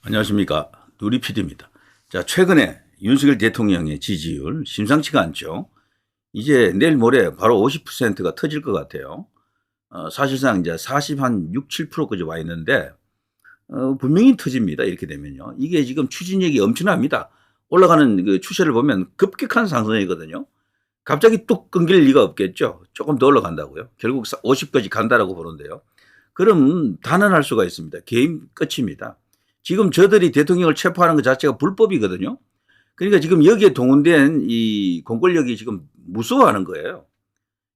안녕하십니까. 누리 PD입니다. 자, 최근에 윤석열 대통령의 지지율 심상치가 않죠. 이제 내일 모레 바로 50%가 터질 것 같아요. 사실상 이제 6, 7%까지 와 있는데, 분명히 터집니다. 이렇게 되면요. 이게 지금 추진력이 엄청납니다. 올라가는 그 추세를 보면 급격한 상승이거든요. 갑자기 뚝 끊길 리가 없겠죠. 조금 더 올라간다고요. 결국 50까지 간다라고 보는데요. 그럼 단언할 수가 있습니다. 게임 끝입니다. 지금 저들이 대통령을 체포하는 것 자체가 불법이거든요. 그러니까 지금 여기에 동원된 이 공권력이 지금 무서워하는 거예요.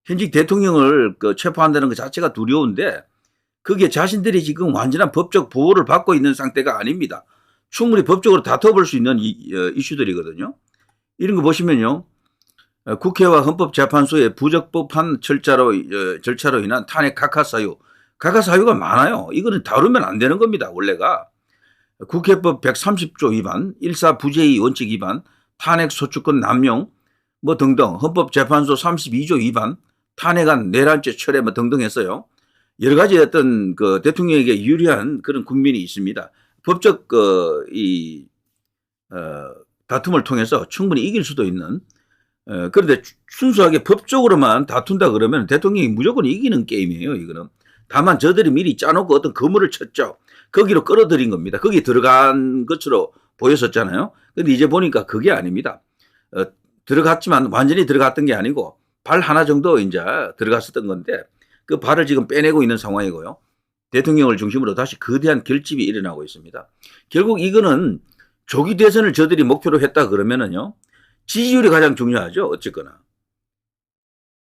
현직 대통령을 체포한다는 것 자체가 두려운데 그게 자신들이 지금 완전한 법적 보호를 받고 있는 상태가 아닙니다. 충분히 법적으로 다퉈볼 수 있는 이슈들이거든요. 이런 거 보시면요. 국회와 헌법재판소의 부적법한 절차로 인한 탄핵 각하 사유가 많아요. 이거는 다루면 안 되는 겁니다. 원래가. 국회법 130조 위반, 일사부재의 원칙 위반, 탄핵 소추권 남용 뭐 등등, 헌법재판소 32조 위반, 탄핵안 내란죄 철회 뭐 등등 했어요. 여러 가지 어떤 그 대통령에게 유리한 그런 국면이 있습니다. 법적 다툼을 통해서 충분히 이길 수도 있는. 그런데 순수하게 법적으로만 다툰다 그러면 대통령이 무조건 이기는 게임이에요. 이거는. 다만 저들이 미리 짜놓고 어떤 거물을 쳤죠. 거기로 끌어들인 겁니다. 거기 들어간 것으로 보였었잖아요. 근데 이제 보니까 그게 아닙니다. 들어갔지만 완전히 들어갔던 게 아니고 발 하나 정도 이제 들어갔었던 건데 그 발을 지금 빼내고 있는 상황이고요. 대통령을 중심으로 다시 거대한 결집이 일어나고 있습니다. 결국 이거는 조기 대선을 저들이 목표로 했다 그러면은요. 지지율이 가장 중요하죠. 어쨌거나.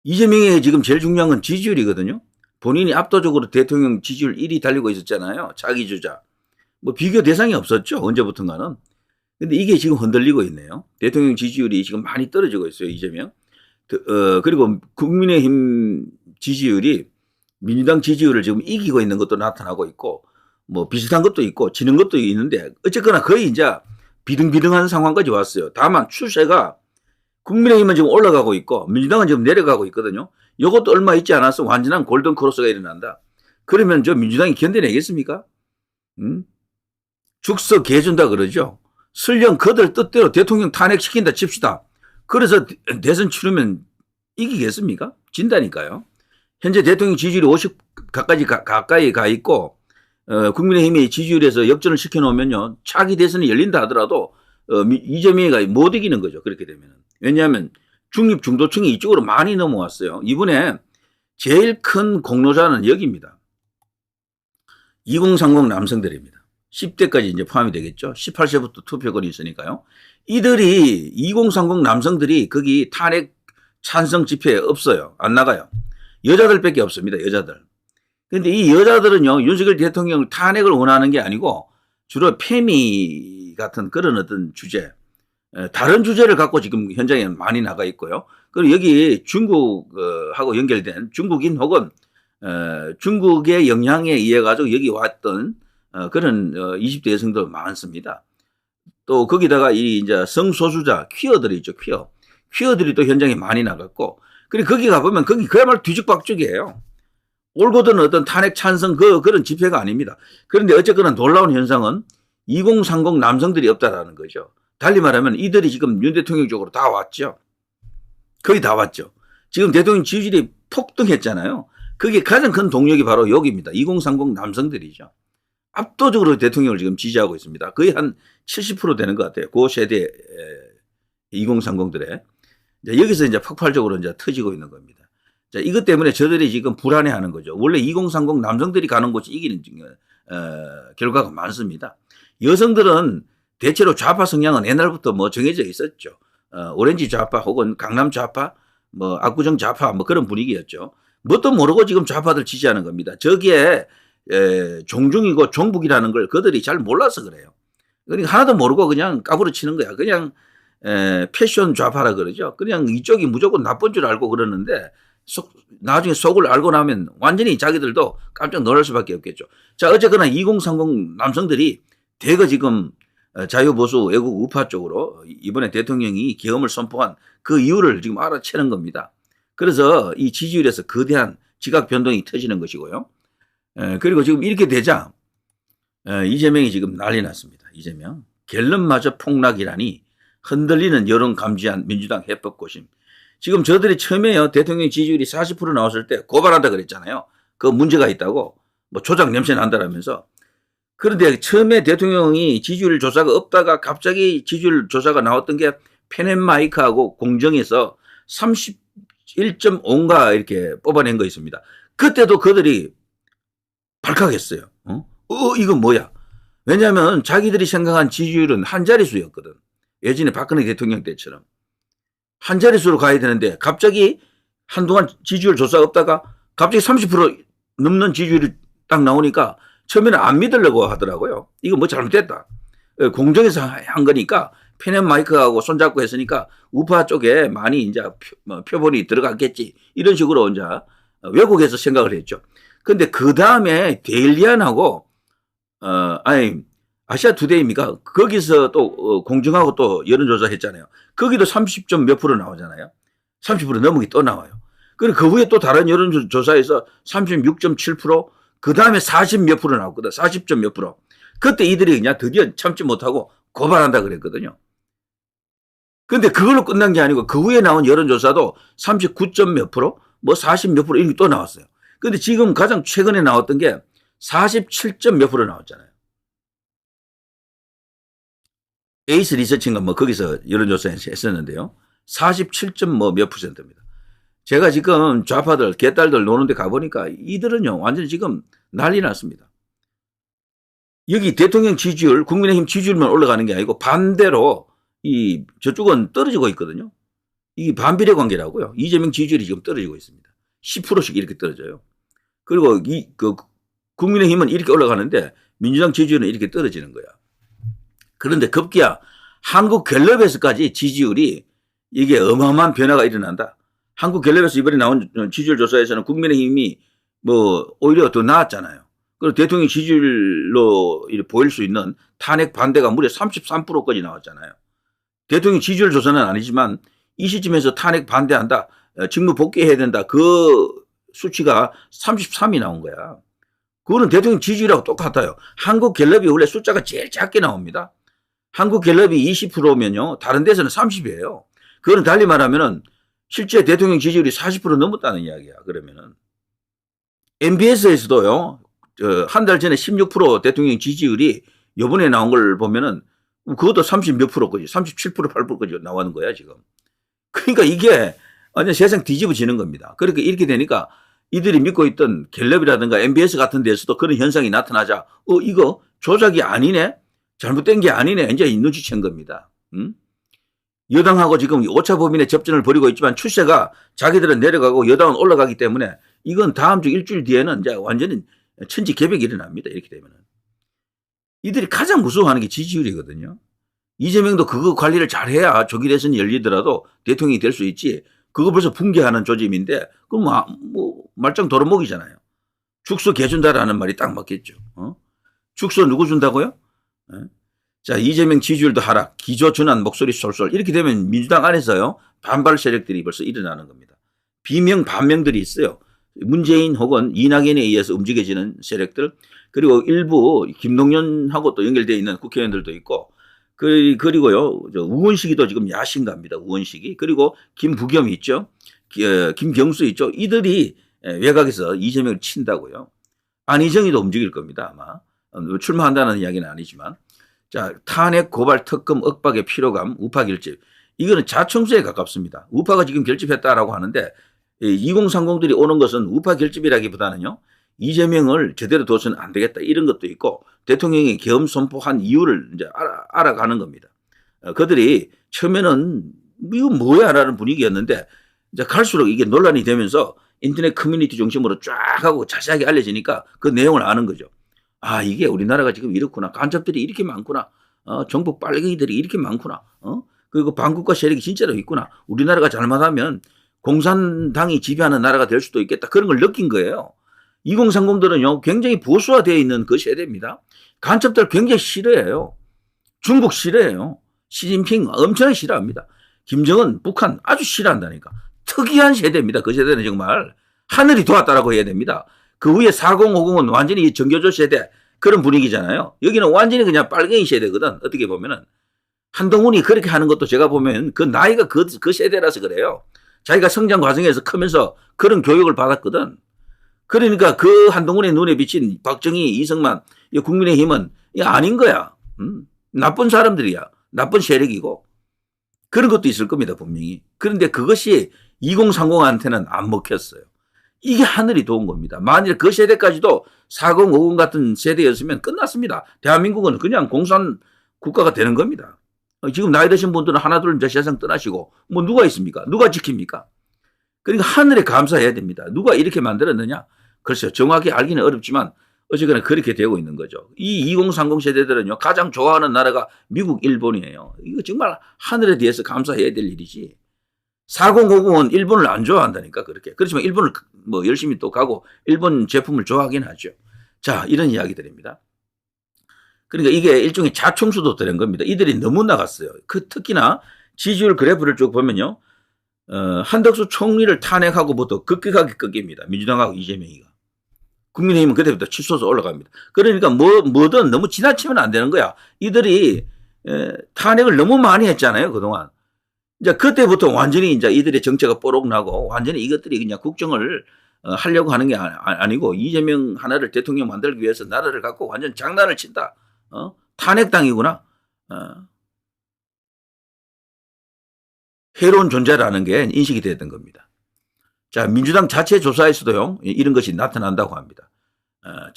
이재명이 지금 제일 중요한 건 지지율이거든요. 본인이 압도적으로 대통령 지지율 1위 달리고 있었잖아요. 자기 주자. 뭐 비교 대상이 없었죠. 언제부턴가는. 근데 이게 지금 흔들리고 있네요. 대통령 지지율이 지금 많이 떨어지고 있어요. 이재명. 그리고 국민의힘 지지율이 민주당 지지율을 지금 이기고 있는 것도 나타나고 있고 뭐 비슷한 것도 있고 지는 것도 있는데 어쨌거나 거의 이제 비등비등한 상황까지 왔어요. 다만 추세가 국민의힘은 지금 올라가고 있고 민주당은 지금 내려가고 있거든요. 이것도 얼마 있지 않아서 완전한 골든 크로스가 일어난다. 그러면 저 민주당이 견뎌내겠습니까? 죽서 개준다 그러죠. 설령 그들 뜻대로 대통령 탄핵시킨다 칩시다. 그래서 대선 치르면 이기겠습니까? 진다니까요. 현재 대통령 지지율이 50 가까이 가 있고 국민의힘이 지지율에서 역전을 시켜놓으면요. 차기 대선이 열린다 하더라도 이재명이가 못 이기는 거죠. 그렇게 되면. 왜냐하면 중립 중도층이 이쪽으로 많이 넘어왔어요. 이번에 제일 큰 공로자는 여기입니다. 2030 남성들입니다. 10대까지 이제 포함이 되겠죠. 18세부터 투표권이 있으니까요. 이들이 2030 남성들이 거기 탄핵 찬성 집회에 없어요. 안 나가요. 여자들밖에 없습니다. 여자들. 그런데 이 여자들은요. 윤석열 대통령을 탄핵을 원하는 게 아니고 주로 페미 같은 그런 어떤 주제 다른 주제를 갖고 지금 현장에 많이 나가 있고요. 그리고 여기 중국하고 연결된 중국인 혹은 중국의 영향에 의해 가지고 여기 왔던 그런 20대 여성들 많습니다. 또 거기다가 이 이제 성소수자 퀴어들이 있죠. 퀴어들이 또 현장에 많이 나갔고 그리고 거기 가보면 거기 그야말로 뒤죽박죽이에요. 올거든 어떤 탄핵 찬성 그런 집회가 아닙니다. 그런데 어쨌거나 놀라운 현상은 2030 남성들이 없다라는 거죠. 달리 말하면 이들이 지금 윤 대통령 쪽으로 다 왔죠. 거의 다 왔죠. 지금 대통령 지지율이 폭등했잖아요. 그게 가장 큰 동력이 바로 여기입니다. 2030 남성들이죠. 압도적으로 대통령을 지금 지지하고 있습니다. 거의 한 70% 되는 것 같아요. 그 세대 2030들의. 여기서 이제 폭발적으로 이제 터지고 있는 겁니다. 자, 이것 때문에 저들이 지금 불안해하는 거죠. 원래 2030 남성들이 가는 곳이 이기는 결과가 많습니다. 여성들은 대체로 좌파 성향은 옛날부터 뭐 정해져 있었죠. 오렌지 좌파 혹은 강남 좌파, 뭐 압구정 좌파 뭐 그런 분위기였죠. 뭣도 모르고 지금 좌파들 지지하는 겁니다. 저기에 종중이고 종북이라는 걸 그들이 잘 몰라서 그래요. 그러니까 하나도 모르고 그냥 까부러 치는 거야. 그냥 패션 좌파라 그러죠. 그냥 이쪽이 무조건 나쁜 줄 알고 그러는데 나중에 속을 알고 나면 완전히 자기들도 깜짝 놀랄 수밖에 없겠죠. 자, 어쨌거나 2030 남성들이 대거 지금 자유보수 외국 우파 쪽으로 이번에 대통령이 계엄을 선포한 그 이유를 지금 알아채는 겁니다. 그래서 이 지지율에서 거대한 지각 변동이 터지는 것이고요. 그리고 지금 이렇게 되자 이재명이 지금 난리 났습니다. 이재명. 갤럽마저 폭락이라니 흔들리는 여론 감지한 민주당 해법고심. 지금 저들이 처음에요. 대통령 지지율이 40% 나왔을 때 고발한다 그랬잖아요. 그 문제가 있다고. 뭐 조작 냄새 난다라면서. 그런데 처음에 대통령이 지지율 조사가 없다가 갑자기 지지율 조사가 나왔던 게 펜앤마이크하고 공정에서 31.5인가 이렇게 뽑아낸 거 있습니다. 그때도 그들이 발칵했어요. 이건 뭐야? 왜냐하면 자기들이 생각한 지지율은 한 자릿수였거든. 예전에 박근혜 대통령 때처럼. 한 자릿수로 가야 되는데 갑자기 한동안 지지율 조사 없다가 갑자기 30% 넘는 지지율이 딱 나오니까 처음에는 안 믿으려고 하더라고요. 이거 뭐 잘못됐다. 공정에서 한 거니까 펜앤마이크하고 손잡고 했으니까 우파 쪽에 많이 이제 표본이 들어갔겠지. 이런 식으로 이제 외국에서 생각을 했죠. 근데 그 다음에 데일리안하고 아시아 투데이입니까? 거기서 또 공정하고 또 여론조사 했잖아요. 거기도 30점 몇 프로 나오잖아요. 30% 넘은 게 또 나와요. 그리고 그 후에 또 다른 여론조사에서 36.7%, 그 다음에 40 몇 프로 나왔거든. 40점 몇 프로. 그때 이들이 그냥 드디어 참지 못하고 고발한다 그랬거든요. 근데 그걸로 끝난 게 아니고 그 후에 나온 여론조사도 39점 몇 프로, 뭐 40 몇 프로 이렇게 또 나왔어요. 근데 지금 가장 최근에 나왔던 게 47점 몇 프로 나왔잖아요. 에이스 리서치인가 뭐 거기서 여론조사에서 했었는데요. 47점 뭐 몇 %입니다. 제가 지금 좌파들, 개딸들 노는데 가보니까 이들은요, 완전히 지금 난리 났습니다. 여기 대통령 지지율, 국민의힘 지지율만 올라가는 게 아니고 반대로 저쪽은 떨어지고 있거든요. 이 반비례 관계라고요. 이재명 지지율이 지금 떨어지고 있습니다. 10%씩 이렇게 떨어져요. 그리고 국민의힘은 이렇게 올라가는데 민주당 지지율은 이렇게 떨어지는 거야. 그런데 급기야 한국갤럽에서까지 지지율이 이게 어마어마한 변화가 일어난다. 한국갤럽에서 이번에 나온 지지율 조사에서는 국민의힘이 뭐 오히려 더 나았잖아요. 그리고 대통령 지지율로 보일 수 있는 탄핵 반대가 무려 33%까지 나왔잖아요. 대통령 지지율 조사는 아니지만 이 시점에서 탄핵 반대한다, 직무 복귀해야 된다, 그 수치가 33이 나온 거야. 그거는 대통령 지지율하고 똑같아요. 한국갤럽이 원래 숫자가 제일 작게 나옵니다. 한국갤럽이 20%면요, 다른 데서는 30이에요. 그거는 달리 말하면은 실제 대통령 지지율이 40% 넘었다는 이야기야. 그러면은 MBS에서도요, 한 달 전에 16% 대통령 지지율이 요번에 나온 걸 보면은 그것도 30 몇 프로까지, 37%, 8%까지 나오는 거야, 지금. 그러니까 이게 완전 세상 뒤집어지는 겁니다. 그러니까 이렇게 되니까 이들이 믿고 있던 갤럽이라든가 MBS 같은 데서도 그런 현상이 나타나자, 이거 조작이 아니네? 잘못된 게 아니네? 이제 눈치챈 겁니다. 여당하고 지금 5차 범인의 접전을 벌이고 있지만 추세가 자기들은 내려가고 여당은 올라가기 때문에 이건 다음 주 일주일 뒤에는 이제 완전히 천지개벽이 일어납니다. 이렇게 되면은. 이들이 가장 무서워하는 게 지지율이거든요. 이재명도 그거 관리를 잘해야 조기 대선이 열리더라도 대통령이 될 수 있지. 그거 벌써 붕괴하는 조짐인데 그럼 뭐 말짱 도루묵이잖아요. 죽서 개 준다라는 말이 딱 맞겠죠. 죽서 누구 준다고요? 자, 이재명 지지율도 하락, 기조전환 목소리 솔솔. 이렇게 되면 민주당 안에서요, 반발 세력들이 벌써 일어나는 겁니다. 비명, 반명들이 있어요. 문재인 혹은 이낙연에 의해서 움직여지는 세력들, 그리고 일부 김동연하고 또 연결되어 있는 국회의원들도 있고, 그리고요, 우원식이도 지금 야심갑니다. 우원식이. 그리고 김부겸이 있죠. 김경수 있죠. 이들이 외곽에서 이재명을 친다고요. 안희정이도 움직일 겁니다. 아마. 출마한다는 이야기는 아니지만. 자, 탄핵, 고발, 특검, 억박의 피로감, 우파 결집. 이거는 자청수에 가깝습니다. 우파가 지금 결집했다라고 하는데 2030들이 오는 것은 우파 결집이라기보다는요. 이재명을 제대로 둬서는 안 되겠다. 이런 것도 있고 대통령이 계엄 선포한 이유를 이제 알아가는 겁니다. 그들이 처음에는 이거 뭐야라는 분위기였는데 이제 갈수록 이게 논란이 되면서 인터넷 커뮤니티 중심으로 쫙 하고 자세하게 알려지니까 그 내용을 아는 거죠. 아, 이게 우리나라가 지금 이렇구나. 간첩들이 이렇게 많구나. 정부 빨갱이들이 이렇게 많구나. 그리고 반국가 세력이 진짜로 있구나. 우리나라가 잘못하면 공산당이 지배하는 나라가 될 수도 있겠다. 그런 걸 느낀 거예요. 2030들은요, 굉장히 보수화되어 있는 그 세대입니다. 간첩들 굉장히 싫어해요. 중국 싫어해요. 시진핑 엄청나게 싫어합니다. 김정은, 북한 아주 싫어한다니까. 특이한 세대입니다. 그 세대는 정말 하늘이 도왔다라고 해야 됩니다. 그 후에 4050은 완전히 정교조 세대, 그런 분위기잖아요. 여기는 완전히 그냥 빨갱이 세대거든. 어떻게 보면은. 한동훈이 그렇게 하는 것도 제가 보면 그 나이가 그 세대라서 그래요. 자기가 성장 과정에서 크면서 그런 교육을 받았거든. 그러니까 그 한동훈의 눈에 비친 박정희, 이승만, 국민의힘은 아닌 거야. 나쁜 사람들이야. 나쁜 세력이고. 그런 것도 있을 겁니다, 분명히. 그런데 그것이 2030한테는 안 먹혔어요. 이게 하늘이 도운 겁니다. 만일 그 세대까지도 40, 50 같은 세대였으면 끝났습니다. 대한민국은 그냥 공산 국가가 되는 겁니다. 지금 나이 드신 분들은 하나둘 이제 세상 떠나시고 뭐 누가 있습니까? 누가 지킵니까? 그러니까 하늘에 감사해야 됩니다. 누가 이렇게 만들었느냐? 글쎄요. 정확히 알기는 어렵지만 어쨌거나 그렇게 되고 있는 거죠. 이 2030 세대들은요. 가장 좋아하는 나라가 미국, 일본이에요. 이거 정말 하늘에 대해서 감사해야 될 일이지. 4050은 일본을 안 좋아한다니까 그렇게. 그렇지만 일본을 뭐 열심히 또 가고 일본 제품을 좋아하긴 하죠. 자, 이런 이야기들입니다. 그러니까 이게 일종의 자충수도 되는 겁니다. 이들이 너무 나갔어요. 특히나 지지율 그래프를 쭉 보면요. 한덕수 총리를 탄핵하고부터 급격하게 꺾입니다. 민주당하고 이재명이가. 국민의힘은 그때부터 치솟아 올라갑니다. 그러니까 뭐든 너무 지나치면 안 되는 거야. 이들이 탄핵을 너무 많이 했잖아요. 그동안. 이제 그때부터 완전히 이제 이들의 정체가 뽀록 나고 완전히 이것들이 그냥 국정을 하려고 하는 게 아니고 이재명 하나를 대통령 만들기 위해서 나라를 갖고 완전 장난을 친다. 탄핵당이구나. 해로운 존재라는 게 인식이 됐던 겁니다. 자, 민주당 자체 조사에서도요, 이런 것이 나타난다고 합니다.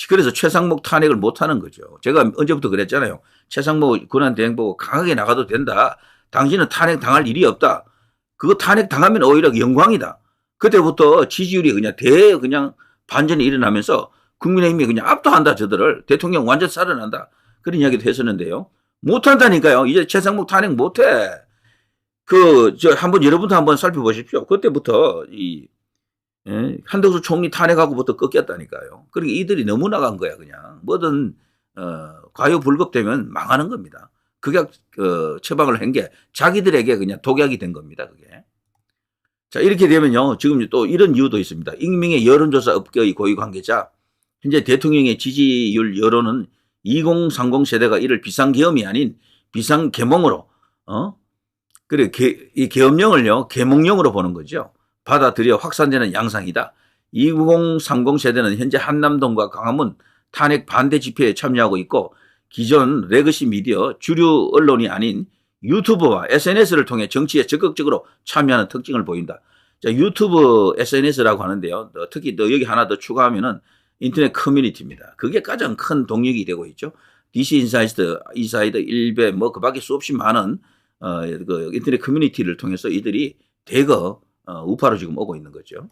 그래서 최상목 탄핵을 못하는 거죠. 제가 언제부터 그랬잖아요. 최상목 권한대행 보고 강하게 나가도 된다. 당신은 탄핵 당할 일이 없다. 그거 탄핵 당하면 오히려 영광이다. 그때부터 지지율이 그냥 반전이 일어나면서 국민의힘이 그냥 압도한다. 저들을. 대통령 완전 살아난다. 그런 이야기도 했었는데요. 못한다니까요. 이제 최상목 탄핵 못해. 여러분도 한번 살펴보십시오. 그때부터 한덕수 총리 탄핵하고부터 꺾였다니까요. 그러니까 이들이 너무 나간 거야, 그냥. 뭐든, 과유불급되면 망하는 겁니다. 극약, 처방을 한 게 자기들에게 그냥 독약이 된 겁니다, 그게. 자, 이렇게 되면요. 지금 또 이런 이유도 있습니다. 익명의 여론조사 업계의 고위 관계자. 현재 대통령의 지지율 여론은 2030 세대가 이를 비상계엄이 아닌 비상계몽으로, 그래, 이 계엄령을요, 계몽령으로 보는 거죠. 받아들여 확산되는 양상이다. 2030 세대는 현재 한남동과 광화문 탄핵 반대 집회에 참여하고 있고 기존 레거시 미디어 주류 언론이 아닌 유튜브와 SNS를 통해 정치에 적극적으로 참여하는 특징을 보인다. 자, 유튜브 SNS라고 하는데요. 특히 또 여기 하나 더 추가하면은 인터넷 커뮤니티입니다. 그게 가장 큰 동력이 되고 있죠. DC 인사이드, 일베 뭐 그 밖에 수없이 많은 그 인터넷 커뮤니티를 통해서 이들이 대거 우파로 지금 오고 있는 거죠.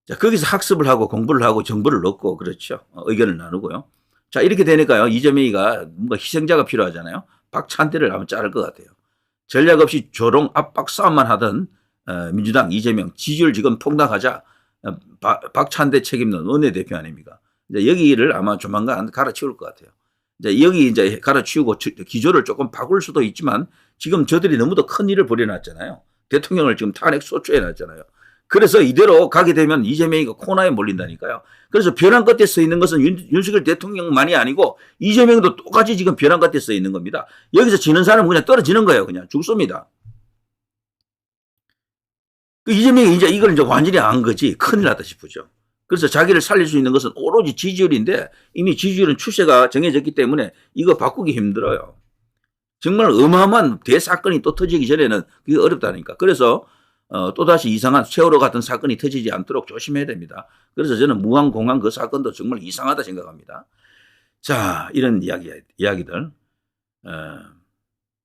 자, 거기서 학습을 하고 공부를 하고 정보를 얻고 그렇죠. 의견을 나누고요. 자, 이렇게 되니까요. 이재명이가 뭔가 희생자가 필요하잖아요. 박찬대를 아마 자를 것 같아요. 전략 없이 조롱 압박 싸움만 하던 민주당 이재명 지지율 지금 폭락하자 박찬대 책임는 원내대표 아닙니까? 이제 여기를 아마 조만간 갈아치울 것 같아요. 이제 여기 이제 갈아치우고 기조를 조금 바꿀 수도 있지만 지금 저들이 너무도 큰 일을 벌여놨잖아요. 대통령을 지금 탄핵 소추해놨잖아요. 그래서 이대로 가게 되면 이재명이가 코너에 몰린다니까요. 그래서 벼랑 끝에 서 있는 것은 윤석열 대통령만이 아니고 이재명도 똑같이 지금 벼랑 끝에 서 있는 겁니다. 여기서 지는 사람은 그냥 떨어지는 거예요. 그냥 죽습니다. 이재명이 이제 이걸 이제 완전히 안 거지. 큰일 났다 싶으죠. 그래서 자기를 살릴 수 있는 것은 오로지 지지율인데 이미 지지율은 추세가 정해졌기 때문에 이거 바꾸기 힘들어요. 정말 어마어마한 대사건이 또 터지기 전에는 그게 어렵다니까. 그래서 또다시 이상한 세월호 같은 사건이 터지지 않도록 조심해야 됩니다. 그래서 저는 무항공항 그 사건도 정말 이상하다 생각합니다. 자, 이런 이야기들.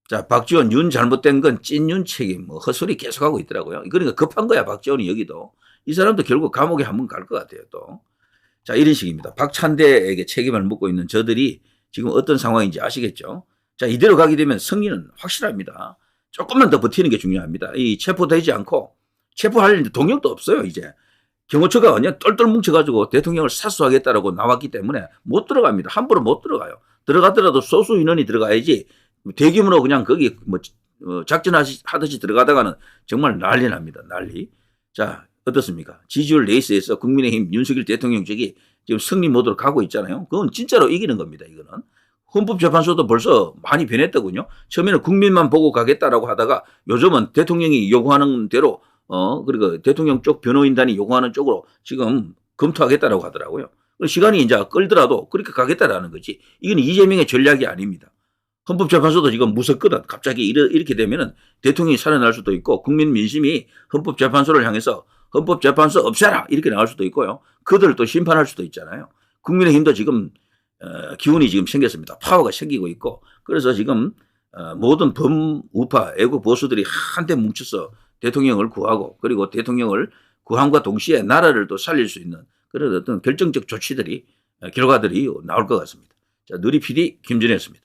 자, 박지원 윤 잘못된 건 찐윤 책임 뭐 헛소리 계속하고 있더라고요. 그러니까 급한 거야, 박지원이 여기도. 이 사람도 결국 감옥에 한번 갈 것 같아요, 또. 자, 이런 식입니다. 박찬대에게 책임을 묻고 있는 저들이 지금 어떤 상황인지 아시겠죠? 자, 이대로 가게 되면 승리는 확실합니다. 조금만 더 버티는 게 중요합니다. 이 체포되지 않고 체포할 동력도 없어요, 이제. 경호처가 그냥 똘똘 뭉쳐가지고 대통령을 사수하겠다라고 나왔기 때문에 못 들어갑니다. 함부로 못 들어가요. 들어가더라도 소수 인원이 들어가야지 대규모로 그냥 거기 뭐 작전하듯이 들어가다가는 정말 난리 납니다. 난리. 자, 어떻습니까? 지지율 레이스에서 국민의힘 윤석열 대통령 측이 지금 승리 모드로 가고 있잖아요. 그건 진짜로 이기는 겁니다. 이거는. 헌법재판소도 벌써 많이 변했더군요. 처음에는 국민만 보고 가겠다라고 하다가 요즘은 대통령이 요구하는 대로 그리고 대통령 쪽 변호인단이 요구하는 쪽으로 지금 검토하겠다라고 하더라고요. 시간이 이제 끌더라도 그렇게 가겠다라는 거지. 이건 이재명의 전략이 아닙니다. 헌법재판소도 지금 무섭거든. 갑자기 이렇게 되면은 대통령이 살아날 수도 있고 국민 민심이 헌법재판소를 향해서 헌법재판소 없애라 이렇게 나올 수도 있고요. 그들을 또 심판할 수도 있잖아요. 국민의힘도 지금 기운이 지금 생겼습니다. 파워가 생기고 있고 그래서 지금 모든 범우파 애국 보수들이 한데 뭉쳐서 대통령을 구하고 그리고 대통령을 구함과 동시에 나라를 또 살릴 수 있는 그런 어떤 결정적 조치들이 결과들이 나올 것 같습니다. 자, 누리 PD 김준혜였습니다.